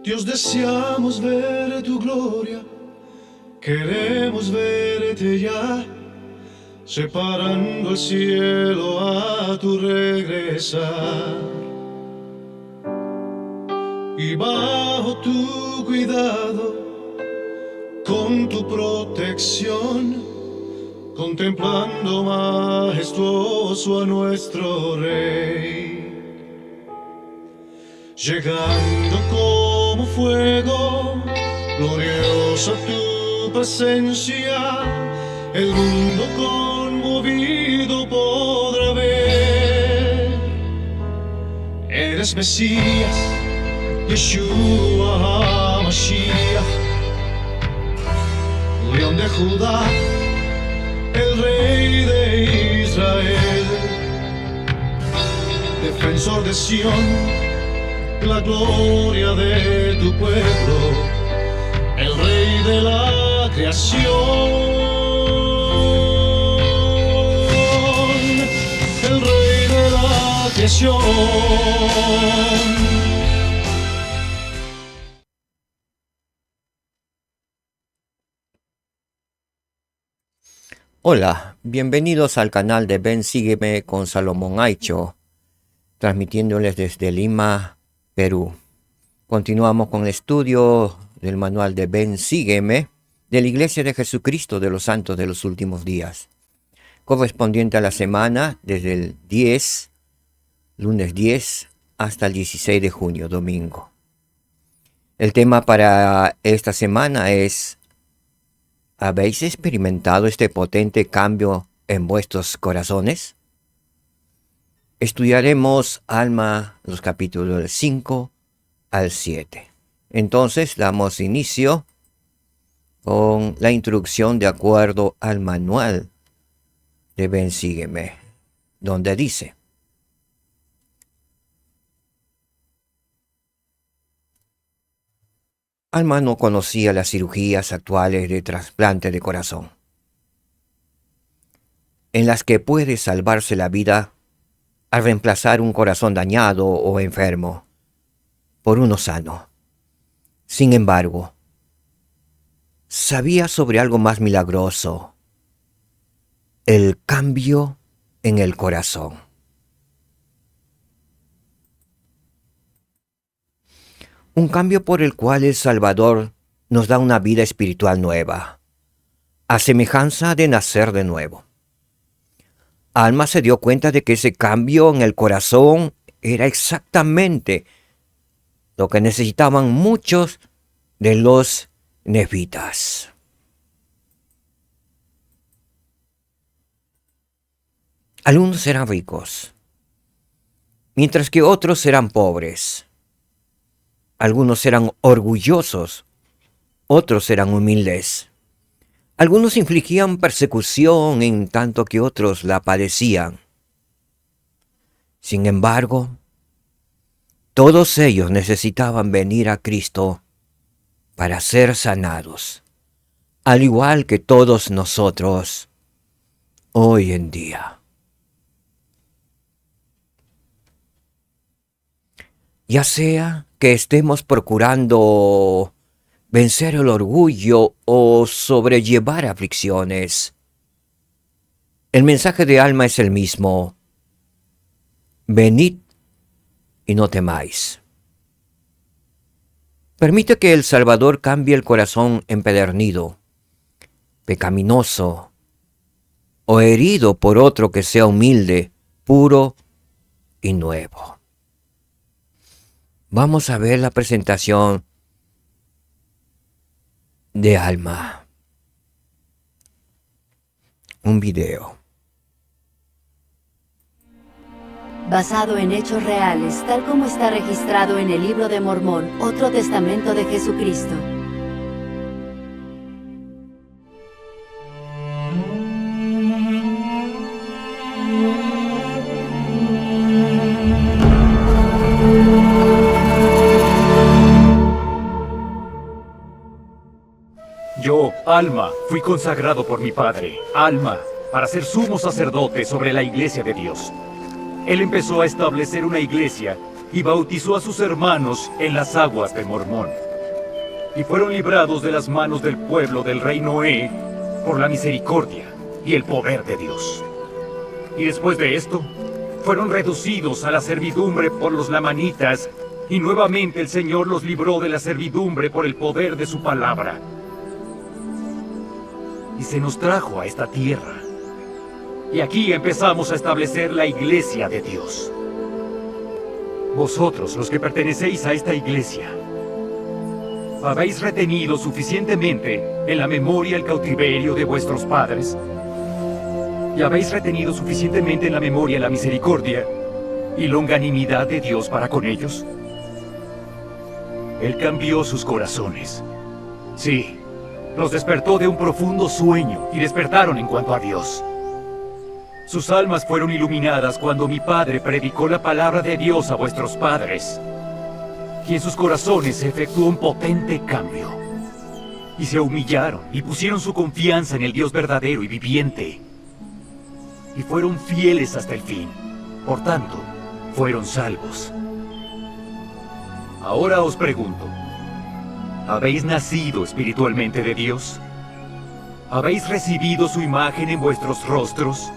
Dios, deseamos ver tu gloria, queremos verte ya, separando el cielo a tu regresar. Y bajo tu cuidado, con tu protección, contemplando majestuoso a nuestro Rey, llegando como fuego, gloriosa tu presencia, el mundo conmovido podrá ver. Eres Mesías, Yeshua HaMashiach, León de Judá, el Rey de Israel, defensor de Sión, la gloria de tu pueblo, el Rey de la creación, el Rey de la creación. Hola, bienvenidos al canal de Ven Sígueme con Salomón Aicho, transmitiéndoles desde Lima, Perú. Continuamos con el estudio del manual de Ven Sígueme de la Iglesia de Jesucristo de los Santos de los Últimos Días, correspondiente a la semana desde el lunes 10, hasta el 16 de junio, domingo. El tema para esta semana es: ¿habéis experimentado este potente cambio en vuestros corazones? Estudiaremos Alma, los capítulos del 5 al 7. Entonces damos inicio con la introducción de acuerdo al manual de Ven Sígueme, donde dice: Alma no conocía las cirugías actuales de trasplante de corazón, en las que puede salvarse la vida al reemplazar un corazón dañado o enfermo por uno sano. Sin embargo, sabía sobre algo más milagroso: el cambio en el corazón. Un cambio por el cual el Salvador nos da una vida espiritual nueva, a semejanza de nacer de nuevo. Alma se dio cuenta de que ese cambio en el corazón era exactamente lo que necesitaban muchos de los nefitas. Algunos eran ricos, mientras que otros eran pobres. Algunos eran orgullosos, otros eran humildes. Algunos infligían persecución en tanto que otros la padecían. Sin embargo, todos ellos necesitaban venir a Cristo para ser sanados, al igual que todos nosotros hoy en día. Ya sea que estemos procurando vencer el orgullo o sobrellevar aflicciones, el mensaje de Alma es el mismo: venid y no temáis. Permite que el Salvador cambie el corazón empedernido, pecaminoso o herido por otro que sea humilde, puro y nuevo. Vamos a ver la presentación de Alma. Un video. Basado en hechos reales, tal como está registrado en el Libro de Mormón, otro testamento de Jesucristo. Yo, Alma, fui consagrado por mi padre, Alma, para ser sumo sacerdote sobre la iglesia de Dios. Él empezó a establecer una iglesia y bautizó a sus hermanos en las aguas de Mormón. Y fueron librados de las manos del pueblo del rey Noé por la misericordia y el poder de Dios. Y después de esto, fueron reducidos a la servidumbre por los lamanitas, y nuevamente el Señor los libró de la servidumbre por el poder de su palabra. Y se nos trajo a esta tierra. Y aquí empezamos a establecer la iglesia de Dios. Vosotros, los que pertenecéis a esta iglesia, ¿habéis retenido suficientemente en la memoria el cautiverio de vuestros padres? ¿Y habéis retenido suficientemente en la memoria la misericordia y longanimidad de Dios para con ellos? Él cambió sus corazones. Sí, los despertó de un profundo sueño y despertaron en cuanto a Dios. Sus almas fueron iluminadas cuando mi Padre predicó la palabra de Dios a vuestros padres. Y en sus corazones se efectuó un potente cambio. Y se humillaron y pusieron su confianza en el Dios verdadero y viviente. Y fueron fieles hasta el fin. Por tanto, fueron salvos. Ahora os pregunto, ¿habéis nacido espiritualmente de Dios? ¿Habéis recibido su imagen en vuestros rostros?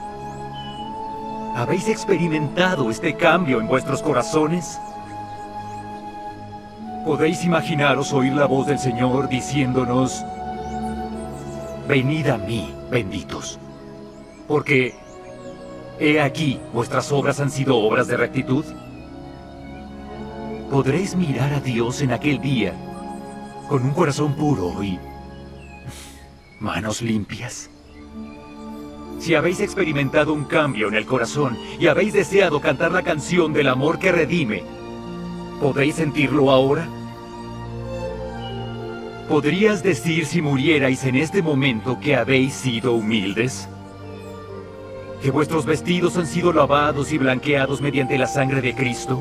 ¿Habéis experimentado este cambio en vuestros corazones? ¿Podéis imaginaros oír la voz del Señor diciéndonos: venid a mí, benditos, porque he aquí vuestras obras han sido obras de rectitud? ¿Podréis mirar a Dios en aquel día con un corazón puro y manos limpias? Si habéis experimentado un cambio en el corazón y habéis deseado cantar la canción del amor que redime, ¿podéis sentirlo ahora? ¿Podrías decir si murierais en este momento que habéis sido humildes? ¿Que vuestros vestidos han sido lavados y blanqueados mediante la sangre de Cristo,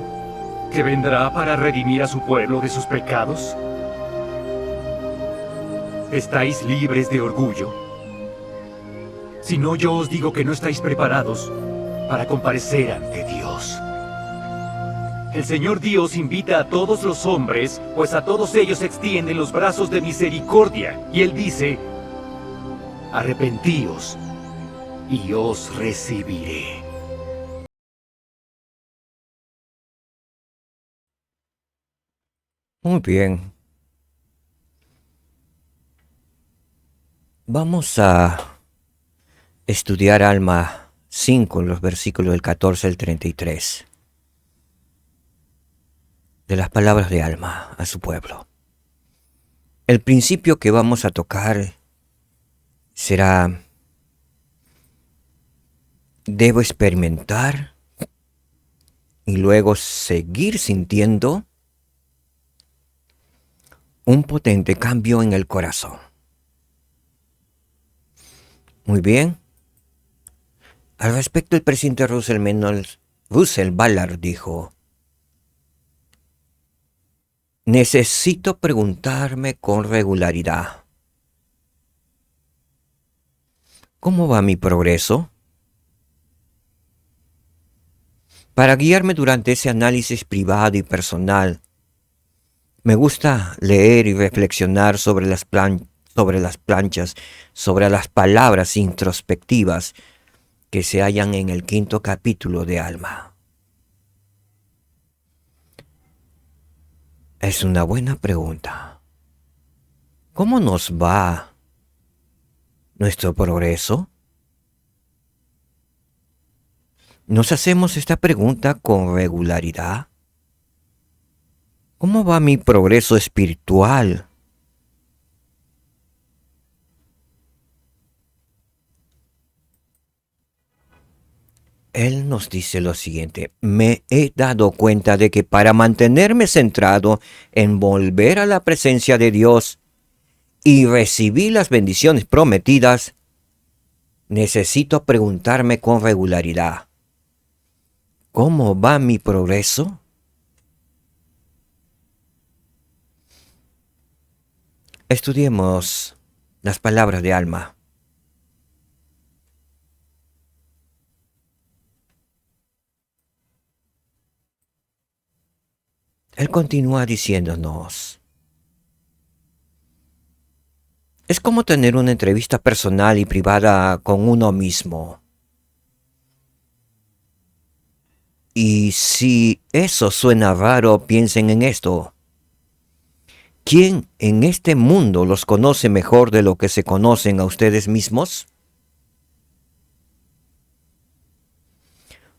que vendrá para redimir a su pueblo de sus pecados? ¿Estáis libres de orgullo? Si no, yo os digo que no estáis preparados para comparecer ante Dios. El Señor Dios invita a todos los hombres, pues a todos ellos extienden los brazos de misericordia. Y Él dice: arrepentíos y os recibiré. Muy bien. Vamos a estudiar Alma 5, los versículos del 14 al 33. De las palabras de Alma a su pueblo. El principio que vamos a tocar será: debo experimentar y luego seguir sintiendo un potente cambio en el corazón. Muy bien. Al respecto, el presidente Russell Ballard dijo: necesito preguntarme con regularidad: ¿cómo va mi progreso? Para guiarme durante ese análisis privado y personal, me gusta leer y reflexionar sobre las planchas, sobre las palabras introspectivas que se hallan en el 5º capítulo de Alma. Es una buena pregunta. ¿Cómo nos va nuestro progreso? ¿Nos hacemos esta pregunta con regularidad? ¿Cómo va mi progreso espiritual? Él nos dice lo siguiente: me he dado cuenta de que para mantenerme centrado en volver a la presencia de Dios y recibir las bendiciones prometidas, necesito preguntarme con regularidad: ¿cómo va mi progreso? Estudiemos las palabras de Alma. Él continúa diciéndonos, es como tener una entrevista personal y privada con uno mismo. Y si eso suena raro, piensen en esto. ¿Quién en este mundo los conoce mejor de lo que se conocen a ustedes mismos?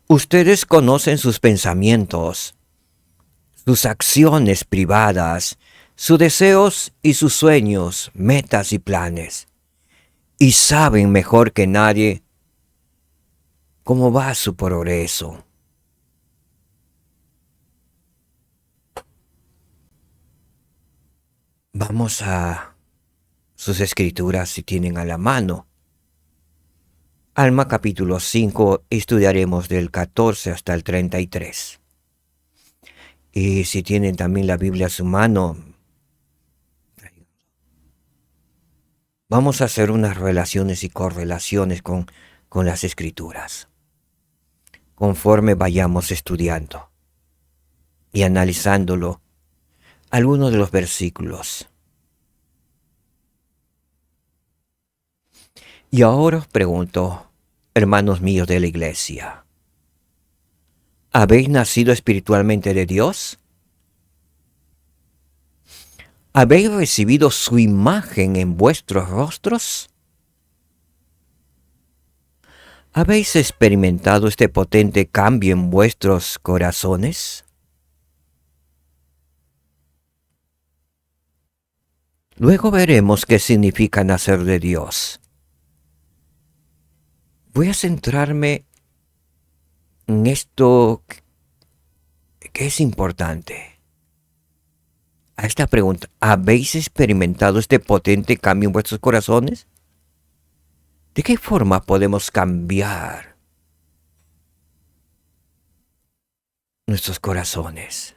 Ustedes conocen sus pensamientos, sus acciones privadas, sus deseos y sus sueños, metas y planes. Y saben mejor que nadie cómo va su progreso. Vamos a sus escrituras si tienen a la mano. Alma capítulo 5, estudiaremos del 14 hasta el 33. Y si tienen también la Biblia a su mano, vamos a hacer unas relaciones y correlaciones con las escrituras, conforme vayamos estudiando y analizándolo algunos de los versículos. Y ahora os pregunto, hermanos míos de la iglesia, ¿habéis nacido espiritualmente de Dios? ¿Habéis recibido su imagen en vuestros rostros? ¿Habéis experimentado este potente cambio en vuestros corazones? Luego veremos qué significa nacer de Dios. Voy a centrarme en esto que es importante. A esta pregunta, ¿habéis experimentado este potente cambio en vuestros corazones? ¿De qué forma podemos cambiar nuestros corazones?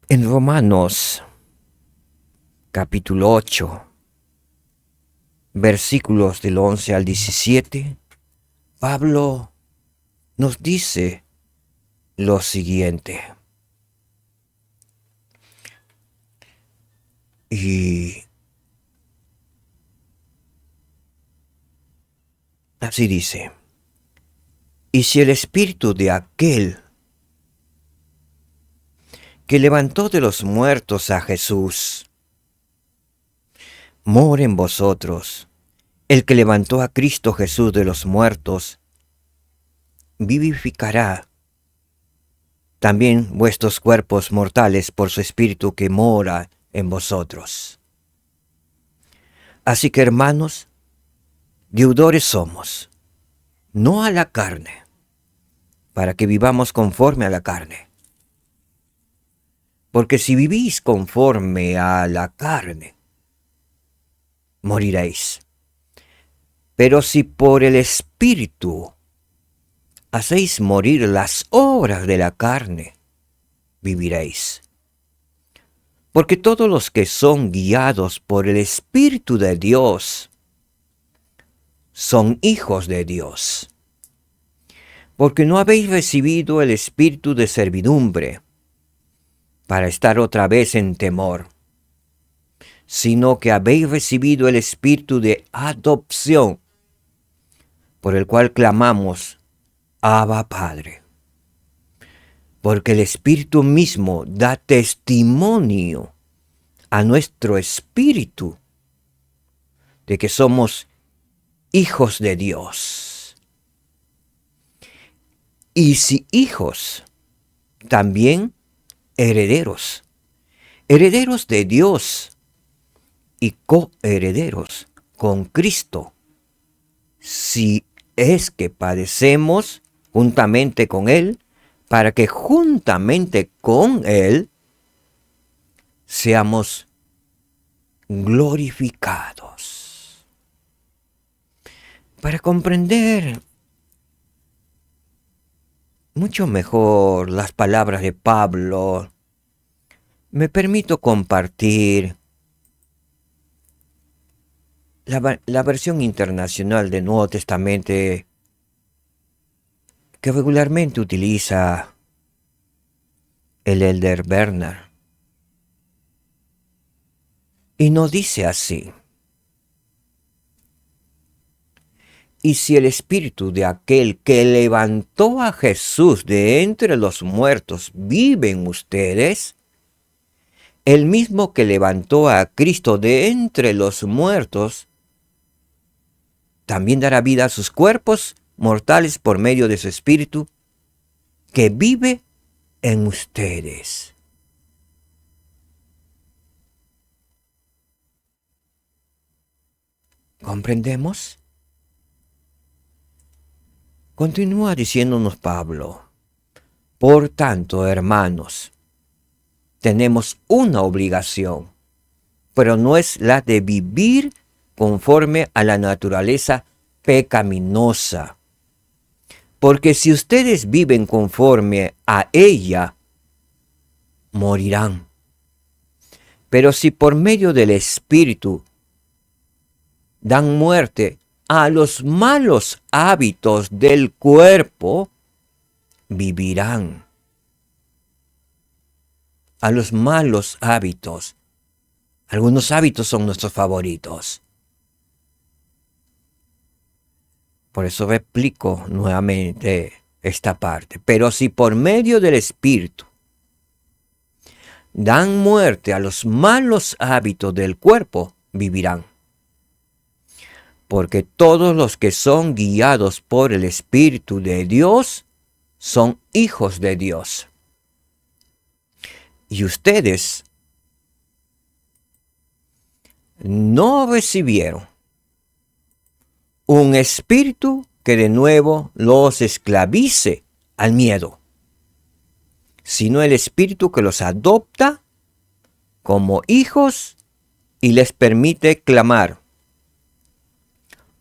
En Romanos capítulo 8, versículos del 11 al 17, Pablo nos dice lo siguiente. Y así dice, y si el espíritu de aquel que levantó de los muertos a Jesús mora en vosotros, el que levantó a Cristo Jesús de los muertos, vivificará también vuestros cuerpos mortales por su espíritu que mora en vosotros. Así que, hermanos, deudores somos, no a la carne, para que vivamos conforme a la carne. Porque si vivís conforme a la carne, moriréis. Pero si por el Espíritu hacéis morir las obras de la carne, viviréis. Porque todos los que son guiados por el Espíritu de Dios son hijos de Dios. Porque no habéis recibido el espíritu de servidumbre para estar otra vez en temor, sino que habéis recibido el espíritu de adopción, por el cual clamamos, Abba Padre. Porque el Espíritu mismo da testimonio a nuestro espíritu de que somos hijos de Dios. Y si hijos, también herederos, herederos de Dios y coherederos con Cristo, si es que padecemos juntamente con Él, para que juntamente con Él seamos glorificados. Para comprender mucho mejor las palabras de Pablo, me permito compartir la versión internacional del Nuevo Testamento que regularmente utiliza el Elder Bernard. Y nos dice así: y si el espíritu de aquel que levantó a Jesús de entre los muertos vive en ustedes, el mismo que levantó a Cristo de entre los muertos, también dará vida a sus cuerpos mortales por medio de su espíritu que vive en ustedes. ¿Comprendemos? Continúa diciéndonos Pablo: por tanto, hermanos, tenemos una obligación, pero no es la de vivir conforme a la naturaleza pecaminosa. Porque si ustedes viven conforme a ella, morirán. Pero si por medio del Espíritu dan muerte a los malos hábitos del cuerpo, vivirán. A los malos hábitos. Algunos hábitos son nuestros favoritos. Por eso replico nuevamente esta parte. Pero si por medio del Espíritu dan muerte a los malos hábitos del cuerpo, vivirán. Porque todos los que son guiados por el Espíritu de Dios son hijos de Dios. Y ustedes no recibieron un espíritu que de nuevo los esclavice al miedo, sino el espíritu que los adopta como hijos y les permite clamar: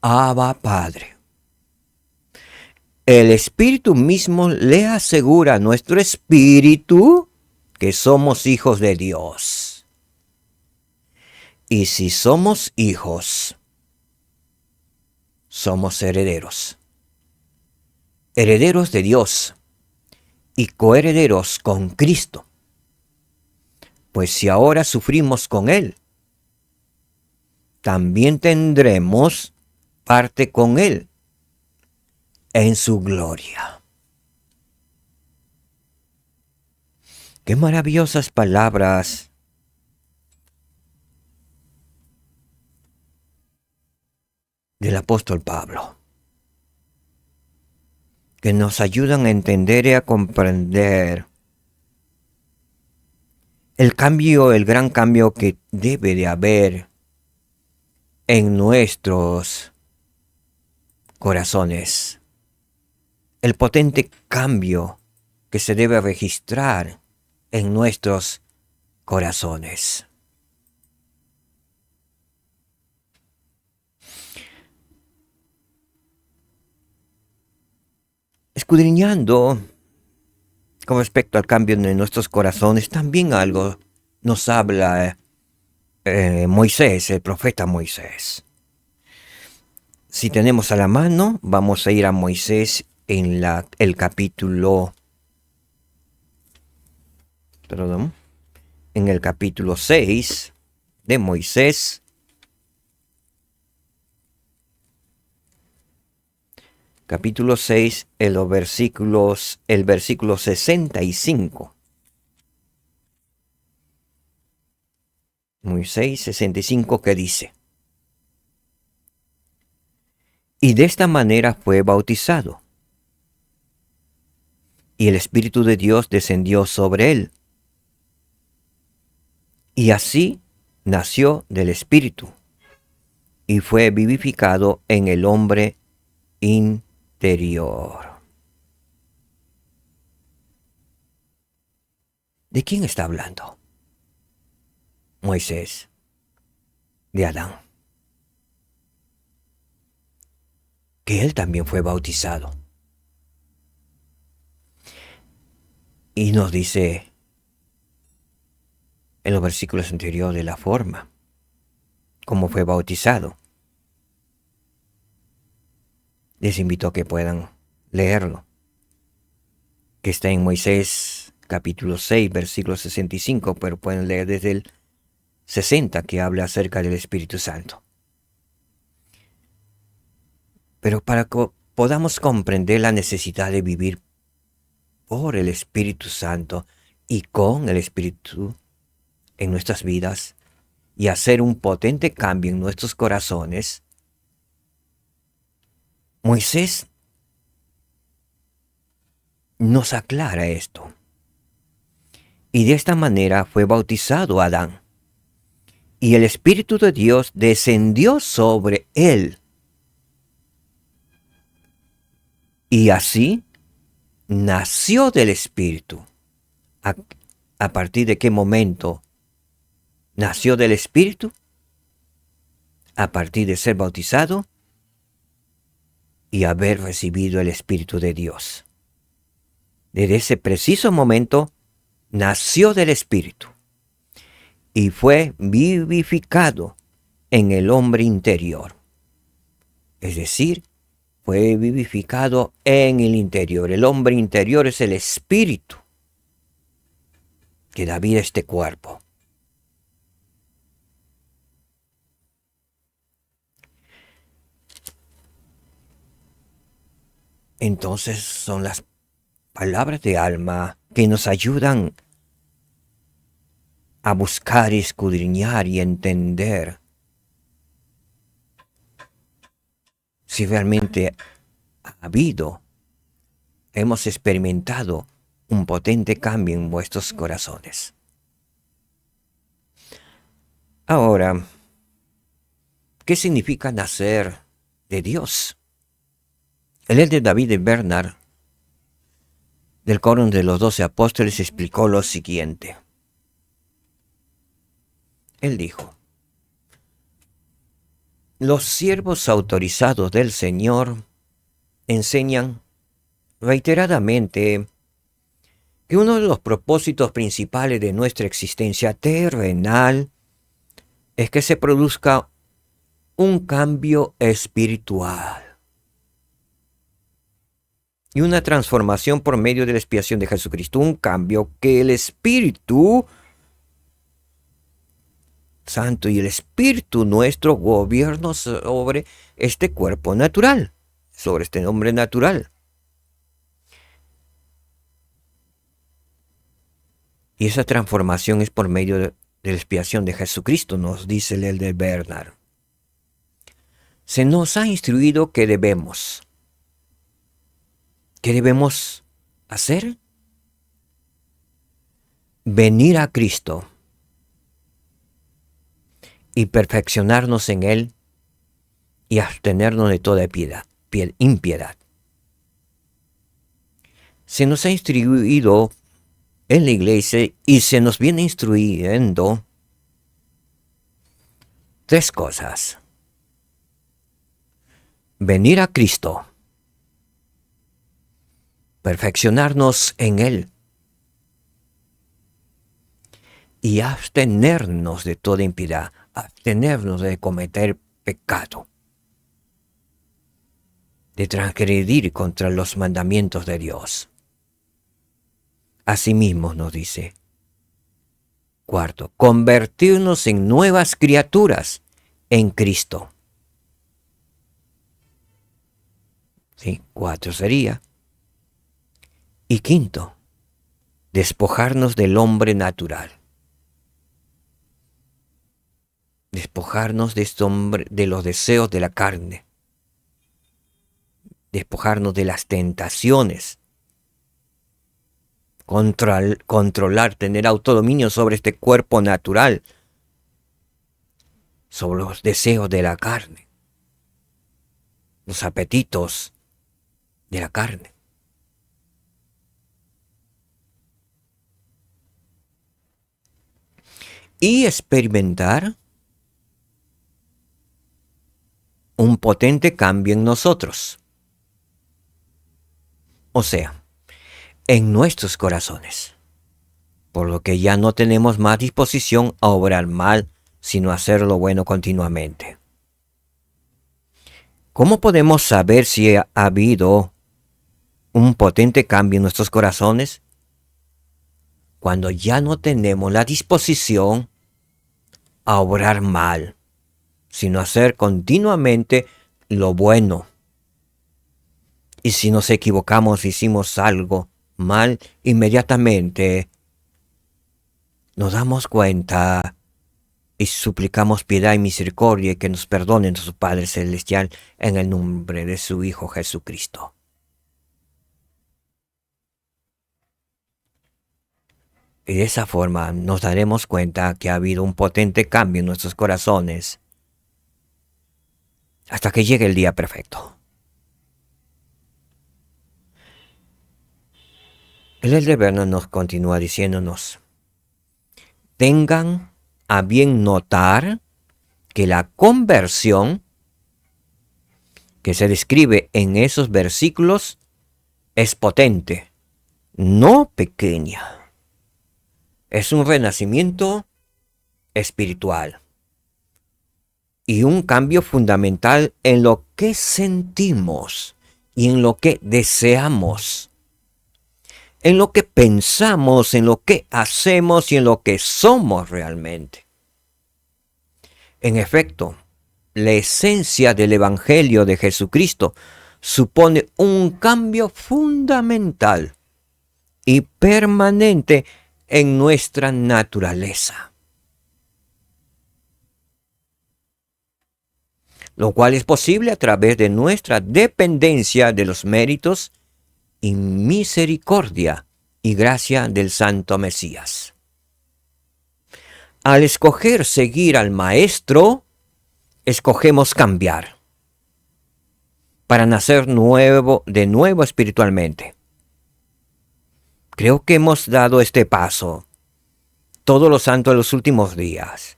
Abba, Padre. El Espíritu mismo le asegura a nuestro espíritu que somos hijos de Dios. Y si somos hijos, somos herederos. Herederos de Dios y coherederos con Cristo. Pues si ahora sufrimos con Él, también tendremos parte con Él en su gloria. Qué maravillosas palabras del apóstol Pablo, que nos ayudan a entender y a comprender el cambio, el gran cambio que debe de haber en nuestros corazones, el potente cambio que se debe registrar en nuestros corazones. Escudriñando con respecto al cambio de nuestros corazones, también algo nos habla Moisés, el profeta Moisés. Si tenemos a la mano, vamos a ir a Moisés en el capítulo 6 de Moisés. Capítulo 6, el versículo 65. Moisés 65, que dice: y de esta manera fue bautizado, y el Espíritu de Dios descendió sobre él, y así nació del Espíritu, y fue vivificado en el hombre interior. ¿De quién está hablando? Moisés, de Adán, que él también fue bautizado. Y nos dice en los versículos anteriores de la forma, cómo fue bautizado. Les invito a que puedan leerlo. que está en Moisés capítulo 6, versículo 65, pero pueden leer desde el 60 que habla acerca del Espíritu Santo. Pero para que podamos comprender la necesidad de vivir por el Espíritu Santo y con el Espíritu en nuestras vidas y hacer un potente cambio en nuestros corazones, Moisés nos aclara esto. Y de esta manera fue bautizado Adán. Y el Espíritu de Dios descendió sobre él. Y así nació del Espíritu. ¿A partir de qué momento nació del Espíritu? A partir de ser bautizado y haber recibido el Espíritu de Dios. Desde ese preciso momento nació del Espíritu y fue vivificado en el hombre interior. Es decir, fue vivificado en el interior. El hombre interior es el Espíritu que da vida a este cuerpo. Entonces son las palabras de alma que nos ayudan a buscar, escudriñar y entender si realmente hemos experimentado un potente cambio en vuestros corazones. Ahora, ¿qué significa nacer de Dios? El elder David Bernard, del Coro de los 12 Apóstoles, explicó lo siguiente. Él dijo: los siervos autorizados del Señor enseñan reiteradamente que uno de los propósitos principales de nuestra existencia terrenal es que se produzca un cambio espiritual y una transformación por medio de la expiación de Jesucristo, un cambio que el Espíritu Santo y el Espíritu nuestro gobierno sobre este cuerpo natural, sobre este hombre natural. Y esa transformación es por medio de la expiación de Jesucristo, nos dice el elder Bernard. Se nos ha instruido que debemos. ¿Qué debemos hacer? Venir a Cristo y perfeccionarnos en Él y abstenernos de toda impiedad. Se nos ha instruido en la iglesia y se nos viene instruyendo 3 cosas. Venir a Cristo, perfeccionarnos en Él y abstenernos de toda impiedad, abstenernos de cometer pecado, de transgredir contra los mandamientos de Dios. Asimismo nos dice, 4, convertirnos en nuevas criaturas en Cristo. Sí, 4 sería. Y 5, despojarnos del hombre natural. Despojarnos de este hombre, de los deseos de la carne. Despojarnos de las tentaciones. Controlar, tener autodominio sobre este cuerpo natural. Sobre los deseos de la carne. Los apetitos de la carne. Y experimentar un potente cambio en nosotros. O sea, en nuestros corazones. Por lo que ya no tenemos más disposición a obrar mal, sino a hacer lo bueno continuamente. ¿Cómo podemos saber si ha habido un potente cambio en nuestros corazones cuando ya no tenemos la disposición a obrar mal, sino hacer continuamente lo bueno. Y si nos equivocamos, hicimos algo mal, inmediatamente nos damos cuenta y suplicamos piedad y misericordia y que nos perdone nuestro Padre Celestial en el nombre de su Hijo Jesucristo. Y de esa forma nos daremos cuenta que ha habido un potente cambio en nuestros corazones hasta que llegue el día perfecto. El Elder Vernon nos continúa diciéndonos: tengan a bien notar que la conversión que se describe en esos versículos es potente, no pequeña. Es un renacimiento espiritual y un cambio fundamental en lo que sentimos y en lo que deseamos, en lo que pensamos, en lo que hacemos y en lo que somos realmente. En efecto, la esencia del Evangelio de Jesucristo supone un cambio fundamental y permanente en nuestra naturaleza, lo cual es posible a través de nuestra dependencia de los méritos y misericordia y gracia del Santo Mesías. Al escoger seguir al Maestro, escogemos cambiar para nacer de nuevo espiritualmente. Creo que hemos dado este paso todos los santos de los últimos días.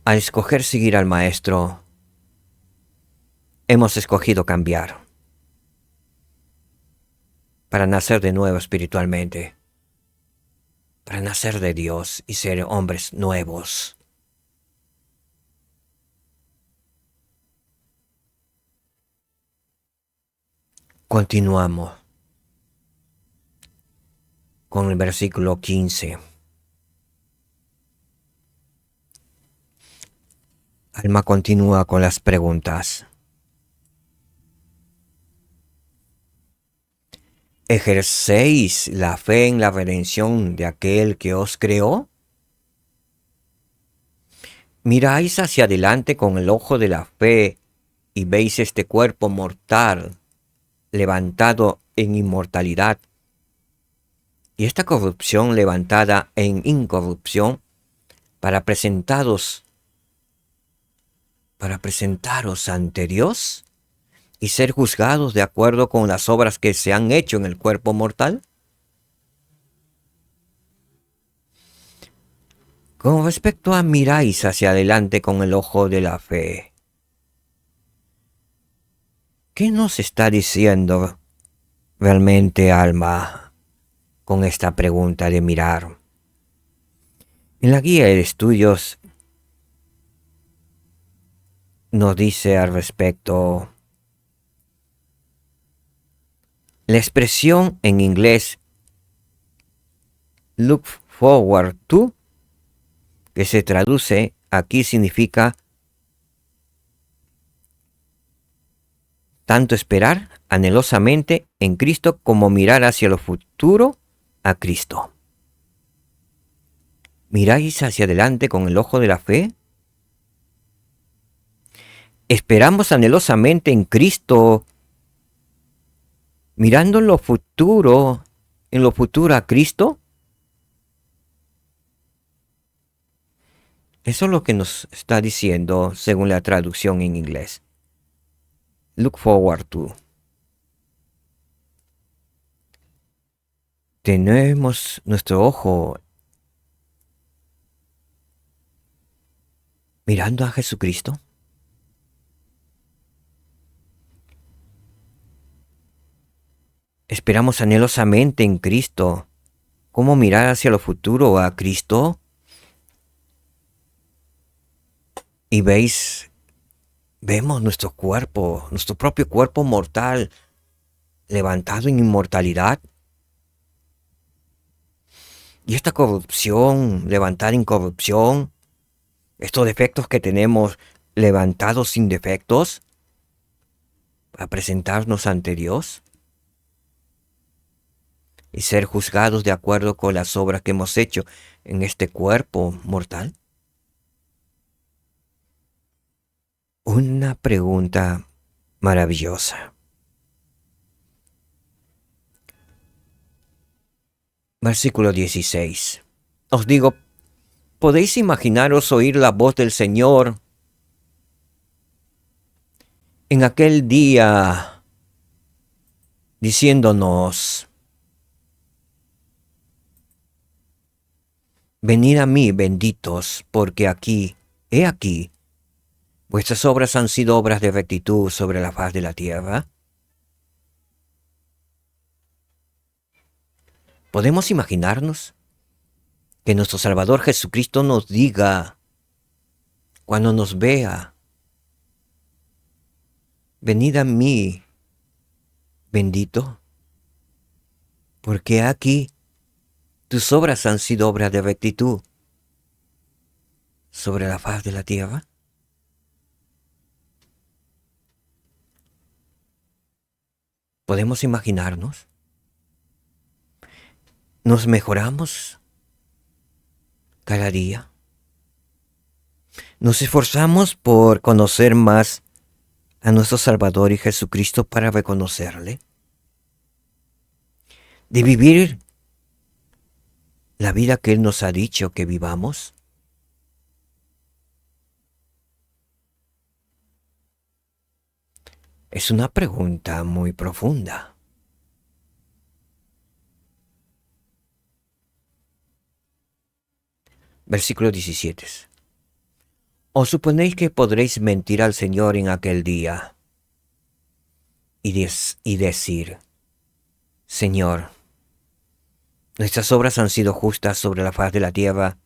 Al escoger seguir al Maestro, hemos escogido cambiar para nacer de nuevo espiritualmente, para nacer de Dios y ser hombres nuevos. Continuamos con el versículo 15. Alma continúa con las preguntas. ¿Ejercéis la fe en la redención de aquel que os creó? ¿Miráis hacia adelante con el ojo de la fe y veis este cuerpo mortal levantado en inmortalidad y esta corrupción levantada en incorrupción para presentaros ante Dios y ser juzgados de acuerdo con las obras que se han hecho en el cuerpo mortal? Con respecto a miráis hacia adelante con el ojo de la fe, ¿qué nos está diciendo realmente, alma, con esta pregunta de mirar? En la guía de estudios nos dice al respecto la expresión en inglés look forward to, que se traduce aquí, significa tanto esperar anhelosamente en Cristo como mirar hacia lo futuro a Cristo. ¿Miráis hacia adelante con el ojo de la fe? ¿Esperamos anhelosamente en Cristo, mirando en lo futuro a Cristo? Eso es lo que nos está diciendo según la traducción en inglés. Look forward to. Tenemos nuestro ojo mirando a Jesucristo. Esperamos anhelosamente en Cristo. ¿Cómo mirar hacia lo futuro a Cristo? Y vemos nuestro cuerpo, nuestro propio cuerpo mortal, levantado en inmortalidad. Y esta corrupción, levantada en corrupción, estos defectos que tenemos levantados sin defectos, a presentarnos ante Dios y ser juzgados de acuerdo con las obras que hemos hecho en este cuerpo mortal. Una pregunta maravillosa. Versículo 16. Os digo, ¿podéis imaginaros oír la voz del Señor en aquel día diciéndonos: venid a mí, benditos, porque he aquí, vuestras obras han sido obras de rectitud sobre la faz de la tierra? ¿Podemos imaginarnos que nuestro Salvador Jesucristo nos diga, cuando nos vea: venid a mí, bendito, porque aquí tus obras han sido obras de rectitud sobre la faz de la tierra? ¿Podemos imaginarnos? ¿Nos mejoramos cada día? ¿Nos esforzamos por conocer más a nuestro Salvador y Jesucristo para reconocerle? ¿De vivir la vida que Él nos ha dicho que vivamos? Es una pregunta muy profunda. Versículo 17. ¿O suponéis que podréis mentir al Señor en aquel día y decir: Señor, nuestras obras han sido justas sobre la faz de la tierra,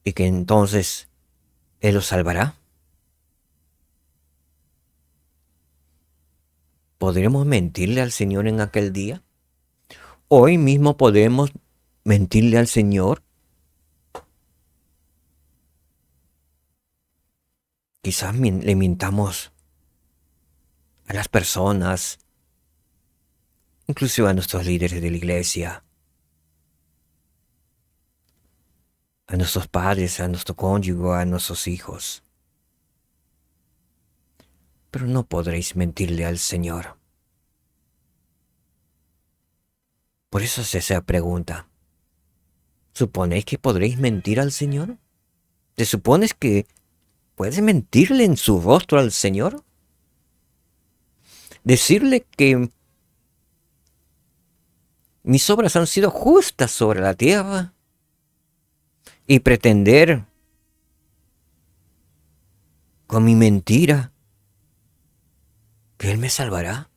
y que entonces Él os salvará? ¿Podremos mentirle al Señor en aquel día? Hoy mismo podemos mentirle al Señor. Quizás le mintamos a las personas, inclusive a nuestros líderes de la iglesia, a nuestros padres, a nuestro cónyuge, a nuestros hijos. Pero no podréis mentirle al Señor. Por eso es esa pregunta. ¿Suponéis que podréis mentir al Señor? ¿Te supones que puedes mentirle en su rostro al Señor? Decirle que mis obras han sido justas sobre la tierra y pretender con mi mentira que Él me salvará.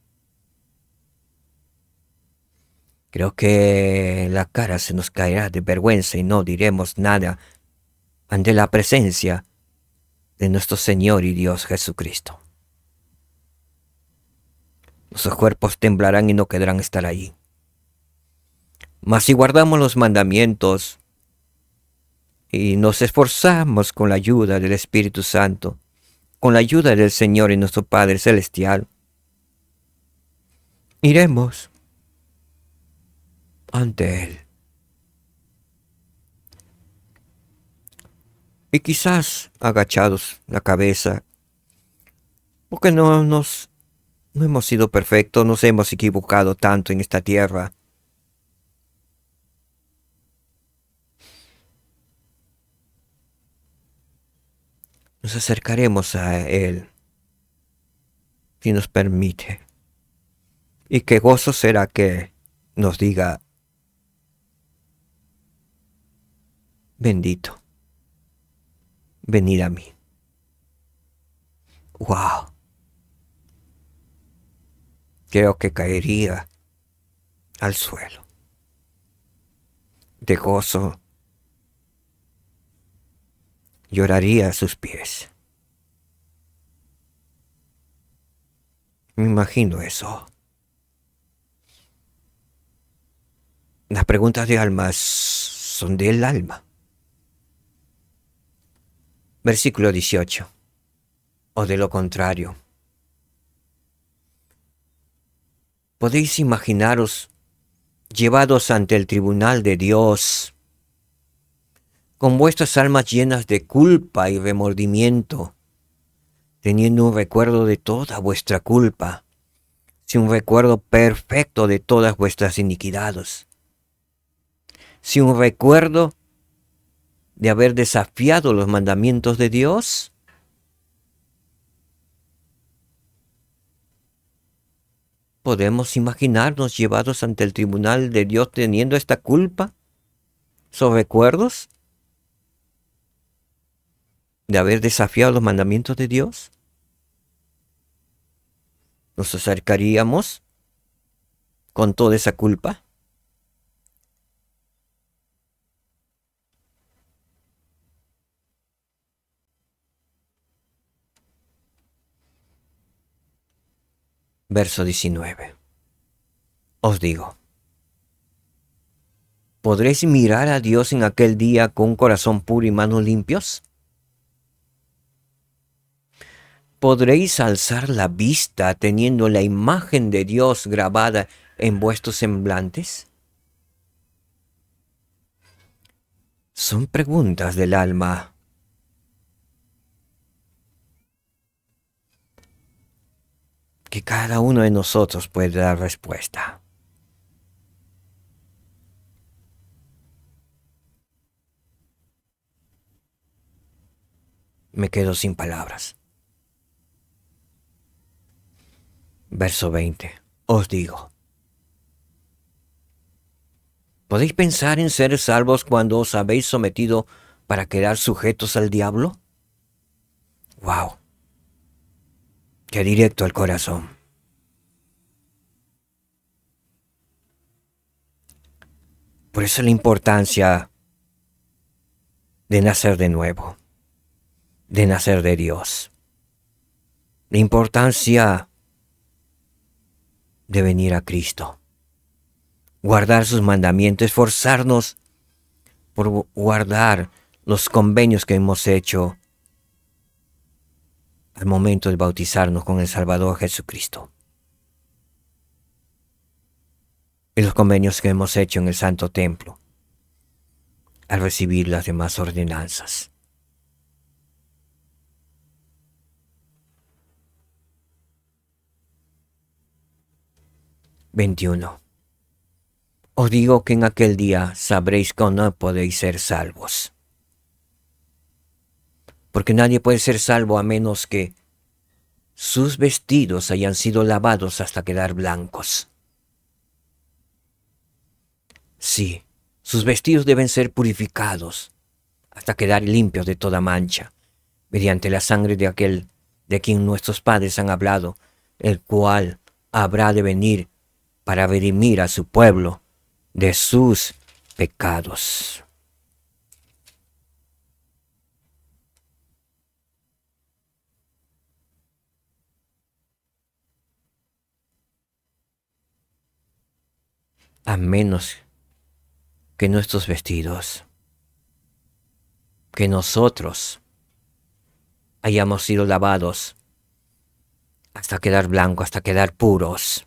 Creo que la cara se nos caerá de vergüenza y no diremos nada ante la presencia de nuestro Señor y Dios Jesucristo. Nuestros cuerpos temblarán y no querrán estar allí. Mas si guardamos los mandamientos y nos esforzamos con la ayuda del Espíritu Santo, con la ayuda del Señor y nuestro Padre Celestial, iremos ante Él. Y quizás agachados la cabeza, porque no hemos sido perfectos, nos hemos equivocado tanto en esta tierra. Nos acercaremos a Él, si nos permite. Y qué gozo será que nos diga: bendito, venid a mí. ¡Wow! Creo que caería al suelo de gozo lloraría a sus pies. Me imagino eso. Las preguntas de alma son del alma. Versículo 18. O de lo contrario. ¿Podéis imaginaros llevados ante el tribunal de Dios, con vuestras almas llenas de culpa y remordimiento, teniendo un recuerdo de toda vuestra culpa, sin un recuerdo perfecto de todas vuestras iniquidades, sin un recuerdo de haber desafiado los mandamientos de Dios? ¿Podemos imaginarnos llevados ante el tribunal de Dios teniendo esta culpa? ¿Son recuerdos de haber desafiado los mandamientos de Dios? ¿Nos acercaríamos con toda esa culpa? Verso 19. Os digo, ¿podréis mirar a Dios en aquel día con un corazón puro y manos limpios? ¿Podréis alzar la vista teniendo la imagen de Dios grabada en vuestros semblantes? Son preguntas del alma. Que cada uno de nosotros puede dar respuesta. Me quedo sin palabras. Verso 20. Os digo, ¿podéis pensar en ser salvos cuando os habéis sometido para quedar sujetos al diablo? ¡Wow! ¡Qué directo al corazón! Por eso la importancia de nacer de nuevo, de nacer de Dios. La importancia de venir a Cristo, guardar sus mandamientos, esforzarnos por guardar los convenios que hemos hecho al momento de bautizarnos con el Salvador Jesucristo. Y los convenios que hemos hecho en el Santo Templo al recibir las demás ordenanzas. (21) Os digo que en aquel día sabréis que no podéis ser salvos. Porque nadie puede ser salvo a menos que sus vestidos hayan sido lavados hasta quedar blancos. Sí, sus vestidos deben ser purificados hasta quedar limpios de toda mancha, mediante la sangre de aquel de quien nuestros padres han hablado, el cual habrá de venir para redimir a su pueblo de sus pecados. A menos que nuestros vestidos, que nosotros hayamos sido lavados hasta quedar blancos, hasta quedar puros,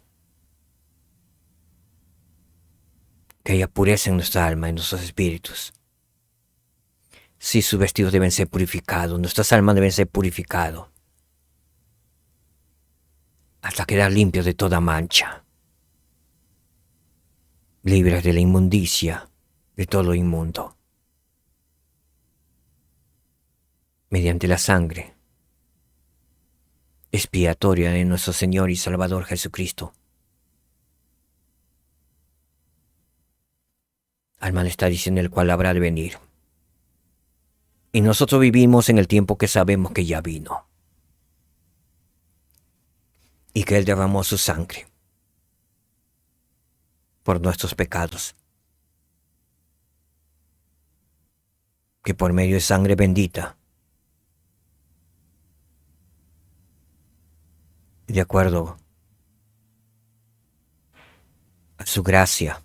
que haya pureza en nuestra alma, en nuestros espíritus. Sí, sus vestidos deben ser purificados, nuestras almas deben ser purificadas, hasta quedar limpios de toda mancha, libres de la inmundicia, de todo lo inmundo, mediante la sangre expiatoria de nuestro Señor y Salvador Jesucristo. Alma le está diciendo el cual habrá de venir. Y nosotros vivimos en el tiempo que sabemos que ya vino. Y que Él derramó su sangre por nuestros pecados. Que por medio de sangre bendita de acuerdo a su gracia,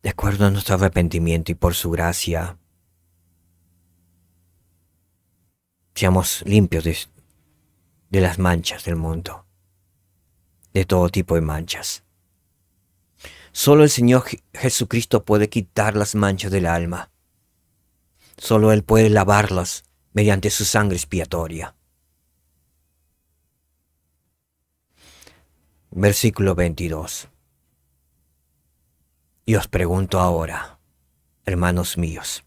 de acuerdo a nuestro arrepentimiento y por su gracia, seamos limpios de las manchas del mundo, de todo tipo de manchas. Solo el Señor Jesucristo puede quitar las manchas del alma. Solo Él puede lavarlas mediante su sangre expiatoria. Versículo 22. Y os pregunto ahora, hermanos míos,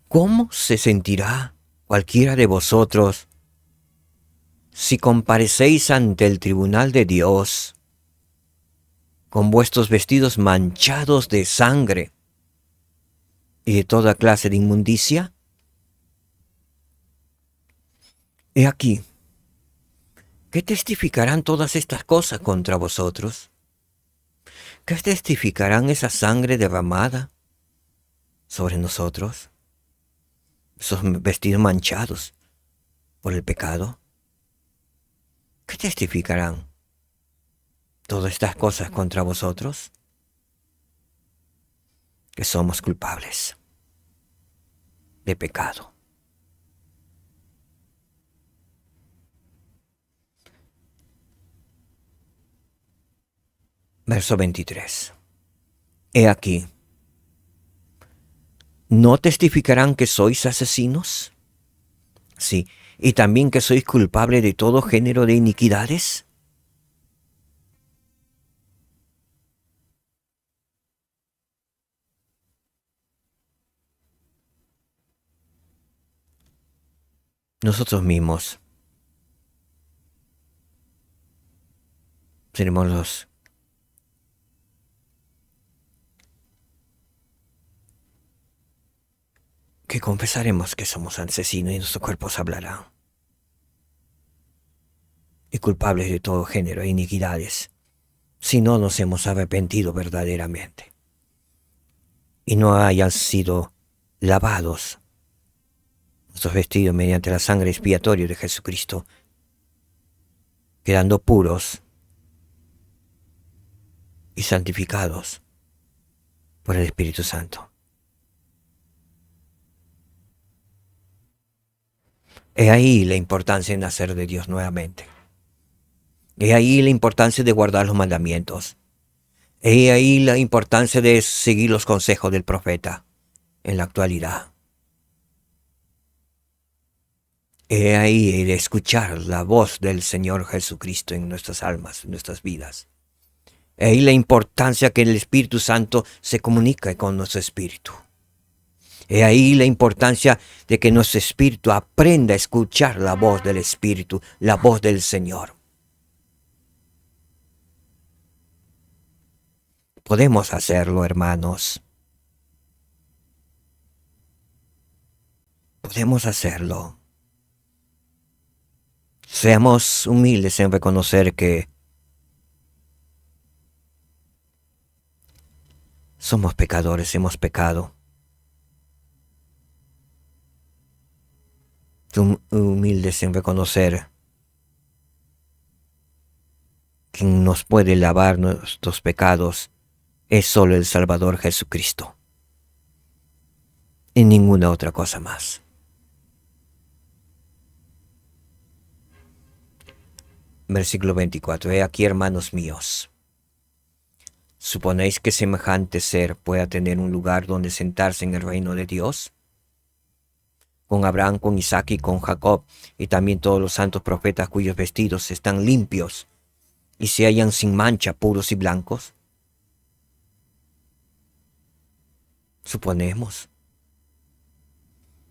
¿cómo se sentirá cualquiera de vosotros si comparecéis ante el tribunal de Dios con vuestros vestidos manchados de sangre y de toda clase de inmundicia? He aquí, ¿qué testificarán todas estas cosas contra vosotros? ¿Qué testificarán esa sangre derramada sobre nosotros? Esos vestidos manchados por el pecado. ¿Qué testificarán todas estas cosas contra vosotros? Que somos culpables de pecado. Verso 23. He aquí, ¿no testificarán que sois asesinos? Sí, y también que sois culpables de todo género de iniquidades. Nosotros mismos seremos los que confesaremos que somos asesinos y nuestros cuerpos hablarán. Y culpables de todo género de iniquidades, si no nos hemos arrepentido verdaderamente y no hayan sido lavados nuestros vestidos mediante la sangre expiatoria de Jesucristo, quedando puros y santificados por el Espíritu Santo. He ahí la importancia de nacer de Dios nuevamente. He ahí la importancia de guardar los mandamientos. He ahí la importancia de seguir los consejos del profeta en la actualidad. He ahí el escuchar la voz del Señor Jesucristo en nuestras almas, en nuestras vidas. He ahí la importancia que el Espíritu Santo se comunique con nuestro espíritu. He ahí la importancia de que nuestro espíritu aprenda a escuchar la voz del Espíritu, la voz del Señor. Podemos hacerlo, hermanos. Podemos hacerlo. Seamos humildes en reconocer que somos pecadores, hemos pecado. Humildes en reconocer que quien nos puede lavar nuestros pecados es solo el Salvador Jesucristo y ninguna otra cosa más. Versículo 24. He aquí, hermanos míos, ¿suponéis que semejante ser pueda tener un lugar donde sentarse en el reino de Dios? Con Abraham, con Isaac y con Jacob, y también todos los santos profetas cuyos vestidos están limpios y se hallan sin mancha, puros y blancos. Suponemos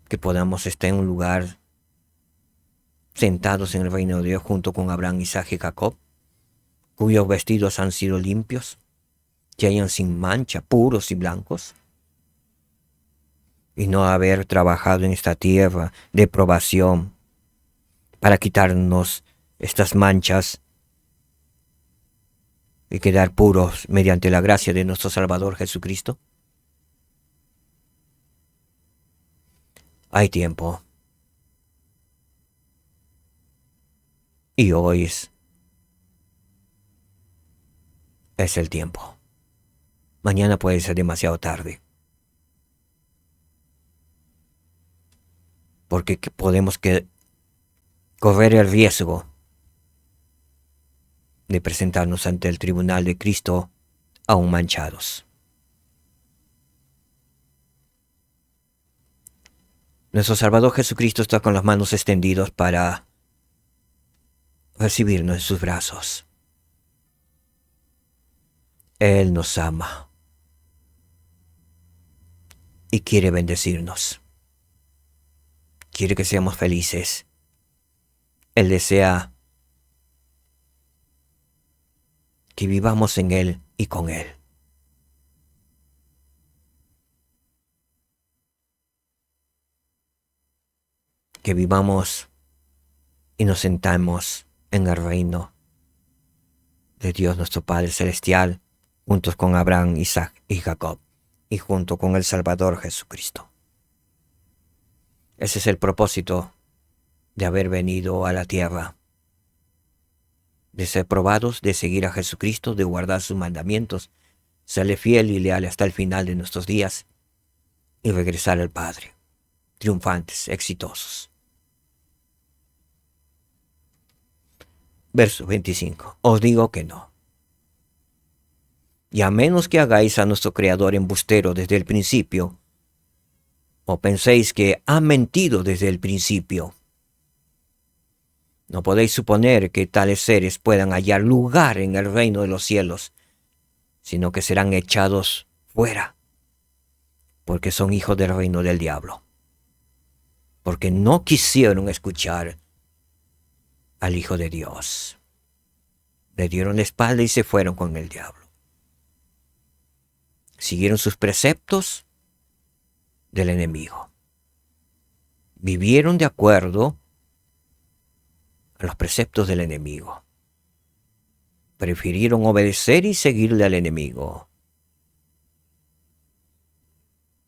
que podamos estar en un lugar sentados en el reino de Dios junto con Abraham, Isaac y Jacob, cuyos vestidos han sido limpios, se hallan sin mancha, puros y blancos, y no haber trabajado en esta tierra de probación para quitarnos estas manchas y quedar puros mediante la gracia de nuestro Salvador Jesucristo. Hay tiempo. Y hoy es el tiempo. Mañana puede ser demasiado tarde. Porque podemos correr el riesgo de presentarnos ante el tribunal de Cristo aún manchados. Nuestro Salvador Jesucristo está con las manos extendidas para recibirnos en sus brazos. Él nos ama y quiere bendecirnos. Quiere que seamos felices. Él desea que vivamos en Él y con Él. Que vivamos y nos sentamos en el reino de Dios nuestro Padre Celestial, juntos con Abraham, Isaac y Jacob, y junto con el Salvador Jesucristo. Ese es el propósito de haber venido a la tierra, de ser probados, de seguir a Jesucristo, de guardar sus mandamientos, serle fiel y leal hasta el final de nuestros días y regresar al Padre, triunfantes, exitosos. Verso 25. Os digo que no. Y a menos que hagáis a nuestro Creador embustero desde el principio, o penséis que ha mentido desde el principio, no podéis suponer que tales seres puedan hallar lugar en el reino de los cielos, sino que serán echados fuera, porque son hijos del reino del diablo, porque no quisieron escuchar al Hijo de Dios. Le dieron la espalda y se fueron con el diablo. Siguieron sus preceptos del enemigo. Vivieron de acuerdo a los preceptos del enemigo. Prefirieron obedecer y seguirle al enemigo.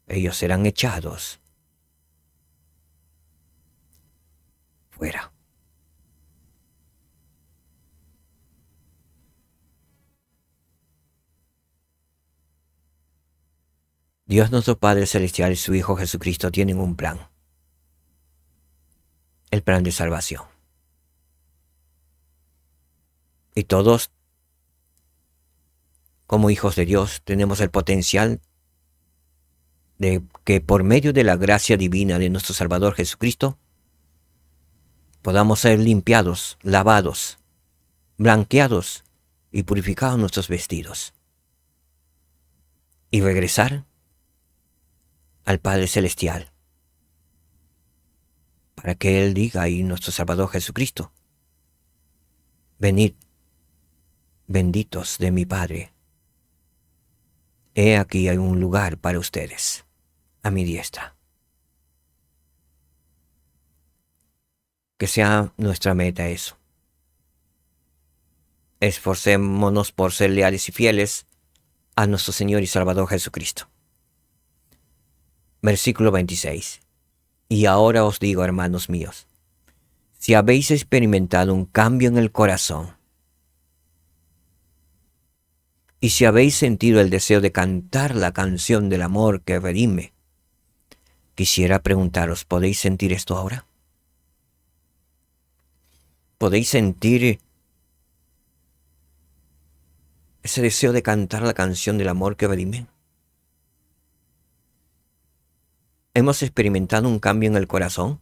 Ellos serán echados fuera. Dios nuestro Padre Celestial y su Hijo Jesucristo tienen un plan. El plan de salvación. Y todos, como hijos de Dios, tenemos el potencial de que por medio de la gracia divina de nuestro Salvador Jesucristo, podamos ser limpiados, lavados, blanqueados y purificados nuestros vestidos. Y regresar al Padre Celestial, para que Él diga ahí nuestro Salvador Jesucristo: venid, benditos de mi Padre, he aquí hay un lugar para ustedes, a mi diestra. Que sea nuestra meta eso. Esforcémonos por ser leales y fieles a nuestro Señor y Salvador Jesucristo. Versículo 26. Y ahora os digo, hermanos míos, si habéis experimentado un cambio en el corazón, y si habéis sentido el deseo de cantar la canción del amor que redime, quisiera preguntaros, ¿podéis sentir esto ahora? ¿Podéis sentir ese deseo de cantar la canción del amor que redime? ¿Hemos experimentado un cambio en el corazón?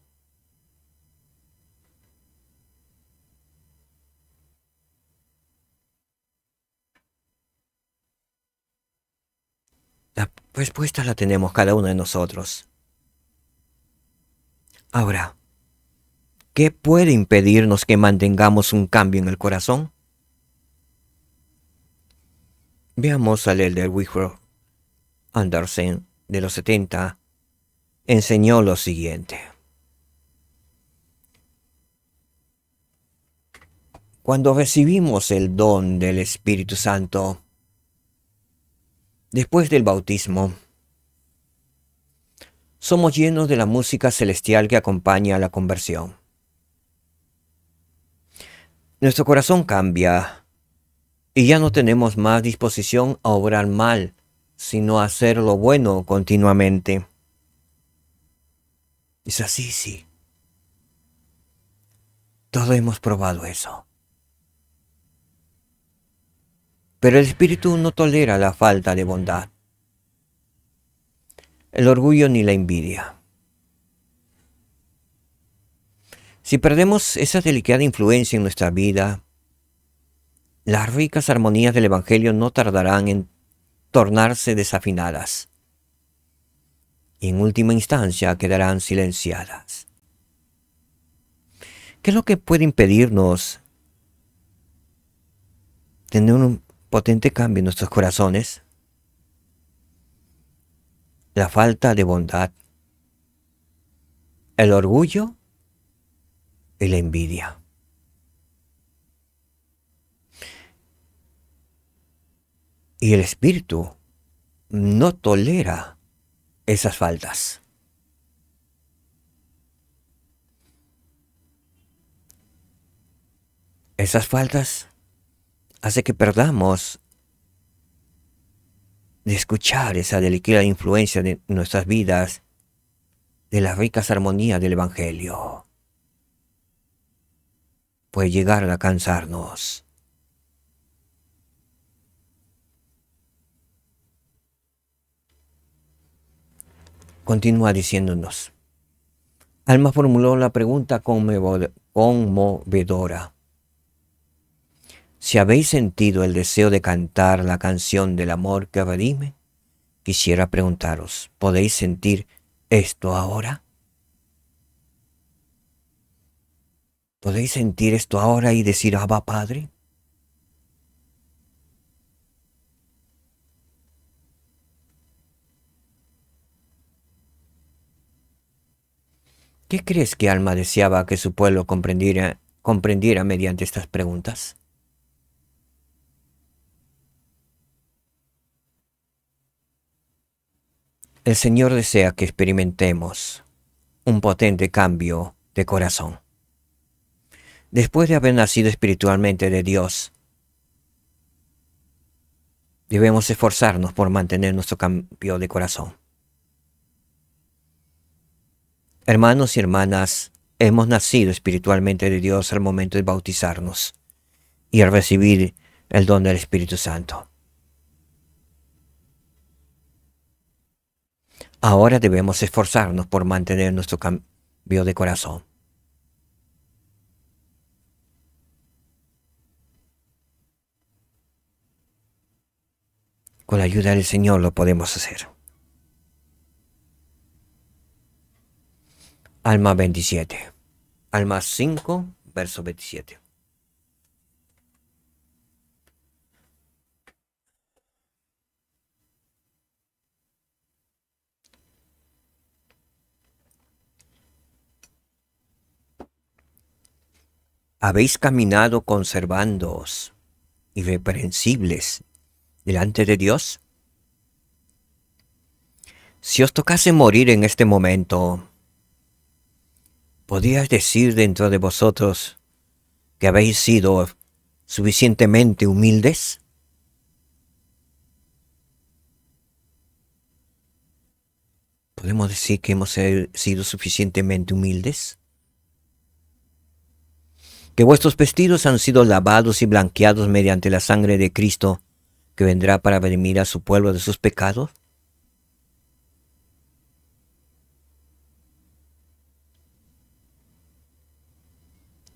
La respuesta la tenemos cada uno de nosotros. Ahora, ¿qué puede impedirnos que mantengamos un cambio en el corazón? Veamos al elder Wilfred Andersen de los 70. Enseñó lo siguiente: cuando recibimos el don del Espíritu Santo, después del bautismo, somos llenos de la música celestial que acompaña a la conversión. Nuestro corazón cambia y ya no tenemos más disposición a obrar mal, sino a hacer lo bueno continuamente. Es así, sí. Todos hemos probado eso. Pero el espíritu no tolera la falta de bondad, el orgullo ni la envidia. Si perdemos esa delicada influencia en nuestra vida, las ricas armonías del Evangelio no tardarán en tornarse desafinadas y en última instancia quedarán silenciadas. ¿Qué es lo que puede impedirnos tener un potente cambio en nuestros corazones? La falta de bondad, el orgullo y la envidia. Y el espíritu no tolera esas faltas. Esas faltas hacen que perdamos de escuchar esa delicada influencia de nuestras vidas, de las ricas armonías del Evangelio. Puede llegar a cansarnos. Continúa diciéndonos. Alma formuló la pregunta conmovedora. Si habéis sentido el deseo de cantar la canción del amor que redime, quisiera preguntaros, ¿podéis sentir esto ahora? ¿Podéis sentir esto ahora y decir, Abba, Padre? ¿Qué crees que Alma deseaba que su pueblo comprendiera mediante estas preguntas? El Señor desea que experimentemos un potente cambio de corazón. Después de haber nacido espiritualmente de Dios, debemos esforzarnos por mantener nuestro cambio de corazón. Hermanos y hermanas, hemos nacido espiritualmente de Dios al momento de bautizarnos y al recibir el don del Espíritu Santo. Ahora debemos esforzarnos por mantener nuestro cambio de corazón. Con la ayuda del Señor lo podemos hacer. Alma 27. Alma 5, verso 27. ¿Habéis caminado conservándoos irreprensibles delante de Dios? Si os tocase morir en este momento, ¿podríais decir dentro de vosotros que habéis sido suficientemente humildes? ¿Podemos decir que hemos sido suficientemente humildes? ¿Que vuestros vestidos han sido lavados y blanqueados mediante la sangre de Cristo, que vendrá para redimir a su pueblo de sus pecados?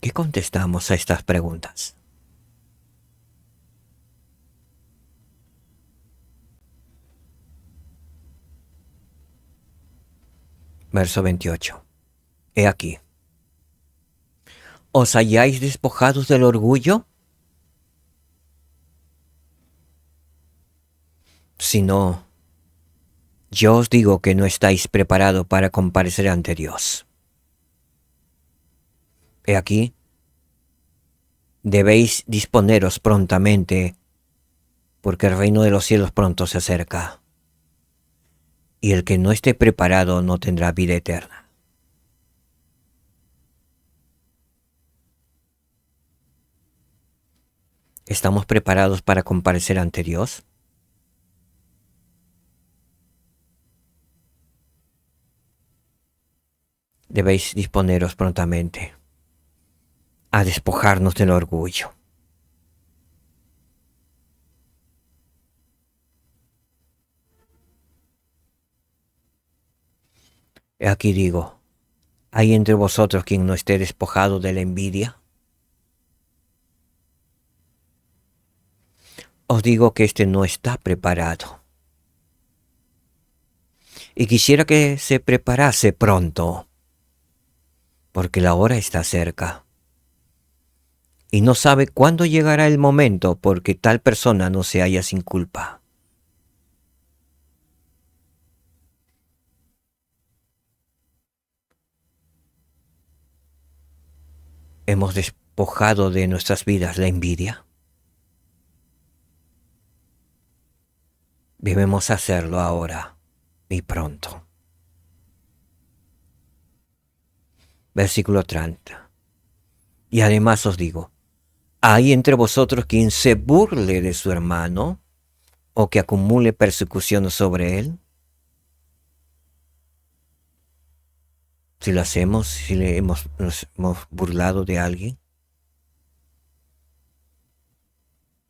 ¿Qué contestamos a estas preguntas? Verso 28. He aquí. ¿Os halláis despojados del orgullo? Si no, yo os digo que no estáis preparados para comparecer ante Dios. He aquí, debéis disponeros prontamente, porque el reino de los cielos pronto se acerca. y el que no esté preparado no tendrá vida eterna. ¿Estamos preparados para comparecer ante Dios? Debéis disponeros prontamente a despojarnos del orgullo. Aquí digo, ¿hay entre vosotros quien no esté despojado de la envidia? Os digo que éste no está preparado. Y quisiera que se preparase pronto, porque la hora está cerca. Y no sabe cuándo llegará el momento, porque tal persona no se halla sin culpa. ¿Hemos despojado de nuestras vidas la envidia? Debemos hacerlo ahora y pronto. Versículo 30. Y además os digo, ¿hay entre vosotros quien se burle de su hermano o que acumule persecución sobre él? Si lo hacemos, si nos hemos burlado de alguien,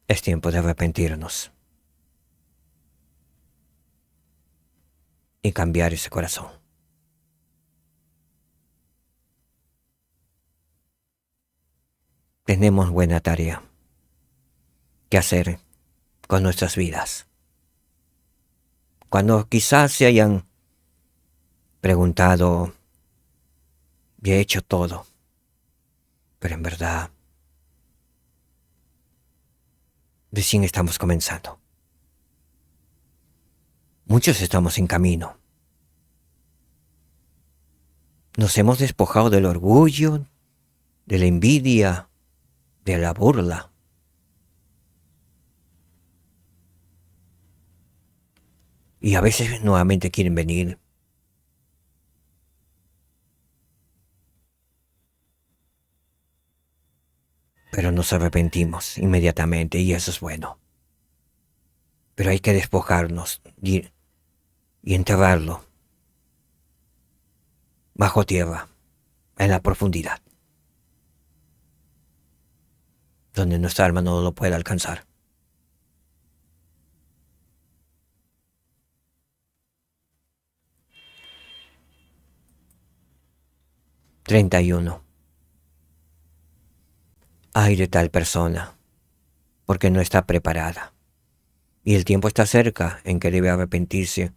es tiempo de arrepentirnos y cambiar ese corazón. Tenemos buena tarea que hacer con nuestras vidas. Cuando quizás se hayan preguntado, y he hecho todo, pero en verdad, recién estamos comenzando. Muchos estamos en camino. Nos hemos despojado del orgullo, de la envidia, de la burla. Y a veces nuevamente quieren venir. Pero nos arrepentimos inmediatamente y eso es bueno. Pero hay que despojarnos y enterrarlo bajo tierra, en la profundidad, donde nuestra alma no lo pueda alcanzar. (31) Ay de tal persona, porque no está preparada, y el tiempo está cerca en que debe arrepentirse,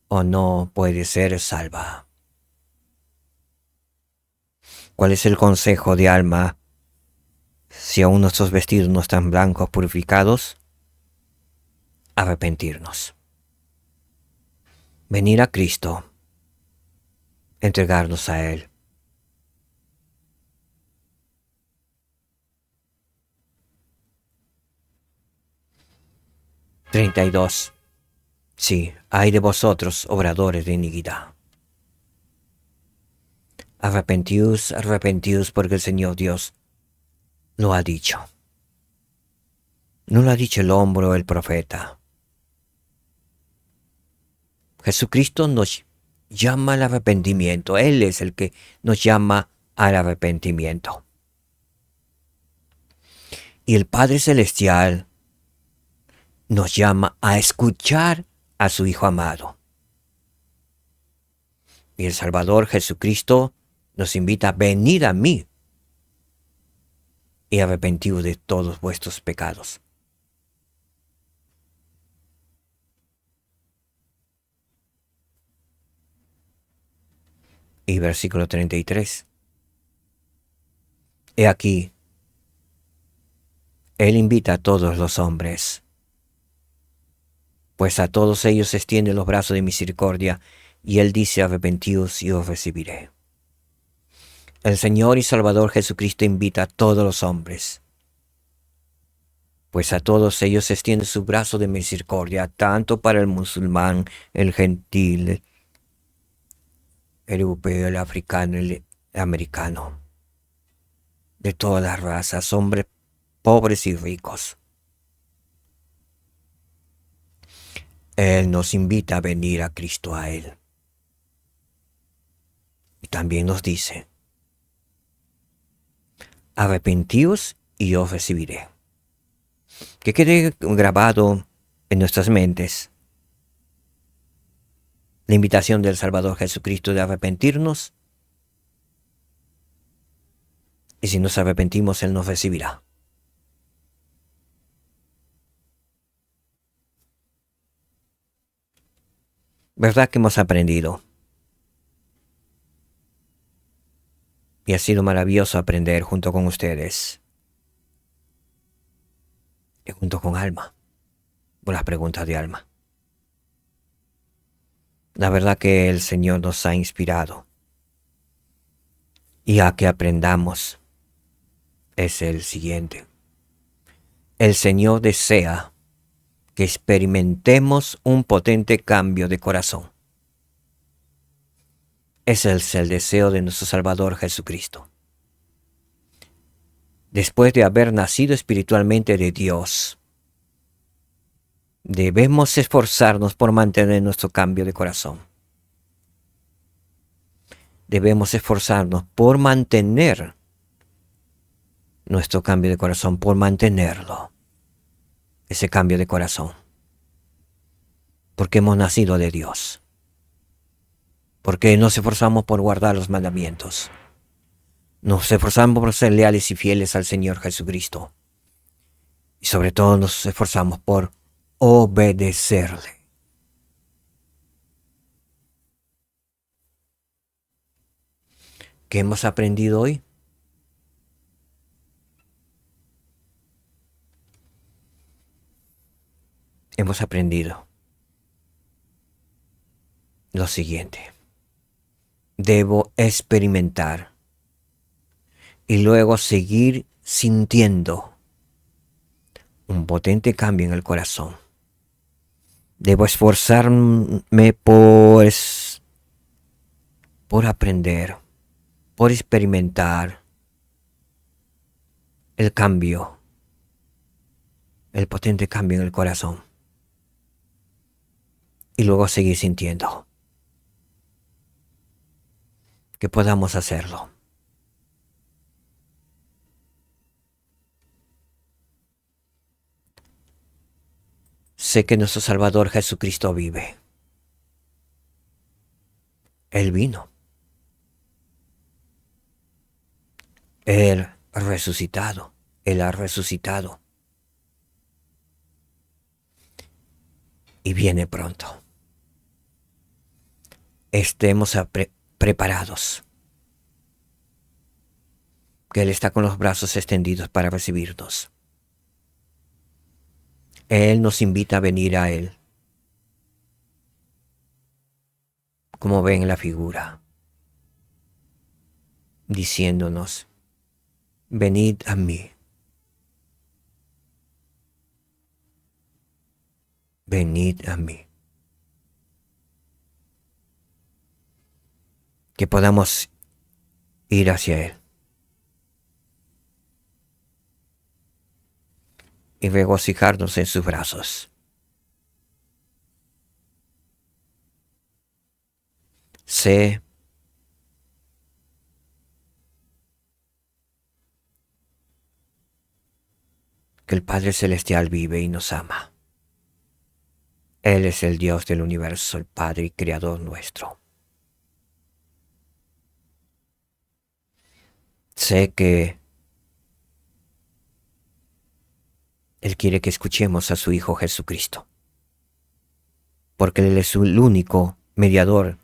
o no puede ser salva. ¿Cuál es el consejo de alma si aún nuestros vestidos no están blancos purificados? Arrepentirnos. Venir a Cristo. Entregarnos a Él. (32) Sí, ay de vosotros, obradores de iniquidad. Arrepentíos, arrepentíos, porque el Señor Dios lo ha dicho. No lo ha dicho el hombre o el profeta. Jesucristo nos llama al arrepentimiento. Él es el que nos llama al arrepentimiento. Y el Padre Celestial nos llama a escuchar a su Hijo amado. Y el Salvador Jesucristo nos invita a venir a mí y arrepentidos de todos vuestros pecados. Y versículo 33. He aquí, Él invita a todos los hombres, pues a todos ellos extiende los brazos de misericordia, y Él dice, arrepentíos y os recibiré. El Señor y Salvador Jesucristo invita a todos los hombres. pues a todos ellos extiende su brazo de misericordia, tanto para el musulmán, el gentil, el europeo, el africano, el americano, de todas las razas, hombres pobres y ricos. Él nos invita a venir a Cristo, a Él. Y también nos dice, arrepentíos y yo os recibiré. Que quede grabado en nuestras mentes la invitación del Salvador Jesucristo de arrepentirnos, y si nos arrepentimos, Él nos recibirá. ¿Verdad que hemos aprendido? Y ha sido maravilloso aprender junto con ustedes y junto con Alma, por las preguntas de Alma. La verdad que el Señor nos ha inspirado, y a que aprendamos es el siguiente. El Señor desea que experimentemos un potente cambio de corazón. Ese es el deseo de nuestro Salvador Jesucristo. Después de haber nacido espiritualmente de Dios, debemos esforzarnos por mantener nuestro cambio de corazón. Debemos esforzarnos por mantener nuestro cambio de corazón, por mantenerlo, ese cambio de corazón. Porque hemos nacido de Dios. Porque nos esforzamos por guardar los mandamientos. Nos esforzamos por ser leales y fieles al Señor Jesucristo. Y sobre todo nos esforzamos por obedecerle. ¿Qué hemos aprendido hoy? Hemos aprendido lo siguiente. Debo experimentar y luego seguir sintiendo un potente cambio en el corazón. Debo esforzarme por aprender, por experimentar el cambio, el potente cambio en el corazón. Y luego seguir sintiendo. Que podamos hacerlo. Sé que nuestro Salvador Jesucristo vive. Él vino. Él resucitado. Él ha resucitado. Y viene pronto. Estemos preparados. Que Él está con los brazos extendidos para recibirnos. Él nos invita a venir a Él. Como ven en la figura. Diciéndonos, venid a mí. Venid a mí. Que podamos ir hacia Él. Y regocijarnos en sus brazos. Sé que el Padre Celestial vive y nos ama. Él es el Dios del universo, el Padre y Creador nuestro. Sé que Él quiere que escuchemos a su Hijo Jesucristo, porque Él es el único mediador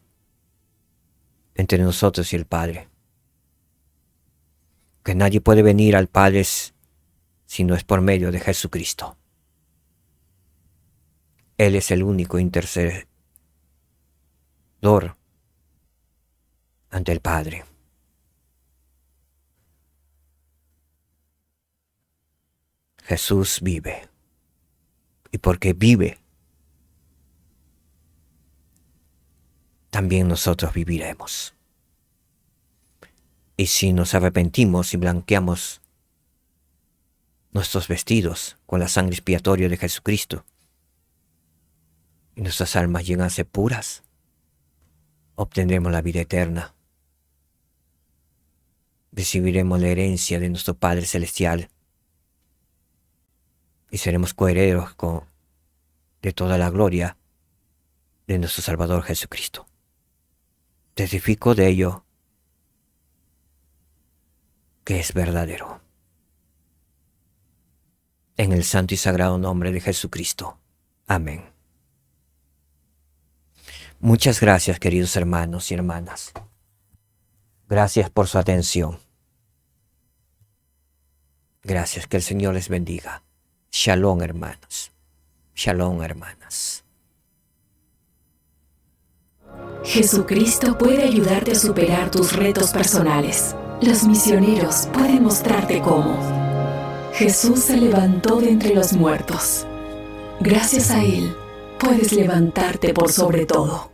entre nosotros y el Padre. Que nadie puede venir al Padre si no es por medio de Jesucristo. Él es el único intercesor ante el Padre. Jesús vive. Y porque vive, también nosotros viviremos. Y si nos arrepentimos y blanqueamos nuestros vestidos con la sangre expiatoria de Jesucristo, y nuestras almas llegan a ser puras, obtendremos la vida eterna. Recibiremos la herencia de nuestro Padre Celestial y seremos coherederos de toda la gloria de nuestro Salvador Jesucristo. Testifico de ello que es verdadero. En el santo y sagrado nombre de Jesucristo. Amén. Muchas gracias, queridos hermanos y hermanas. Gracias por su atención. Gracias, que el Señor les bendiga. Shalom, hermanos. Shalom, hermanas. Jesucristo puede ayudarte a superar tus retos personales. Los misioneros pueden mostrarte cómo. Jesús se levantó de entre los muertos. Gracias a Él, puedes levantarte por sobre todo.